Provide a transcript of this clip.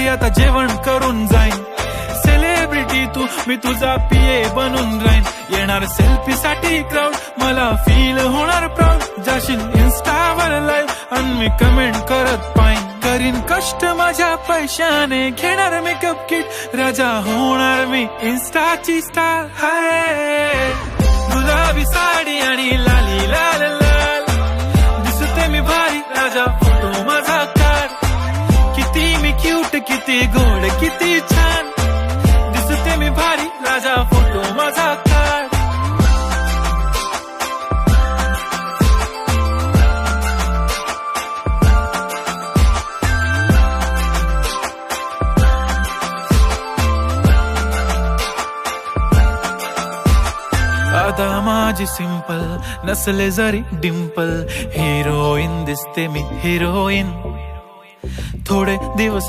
घरी आता जेवण करून जाईन. सेलिब्रिटी तू, मी तुझा पीए बनून राहीन. येणार सेल्फी साठी क्राऊड, मला फील होणार प्राऊड. जाशील इन्स्टावर लाईव्ह आणि मी कमेंट करत पाईन. करीन कष्ट माझ्या पैशाने, घेणार मेकअप किट, राजा होणार मी इन्स्टाची स्टार. हाय गुलाबी साडी आणि लाली लाल लाल, दिसते मी भारी, राजा फोटो माझा काढ. किती मी क्यूट, किती गोड, किती छान, दिसते मी भारी, राजा फोटो माझा काढ. आता माझी सिंपल, नसले जरी डिंपल, हिरोईन दिसते मी हिरोईन. थोडे दिवस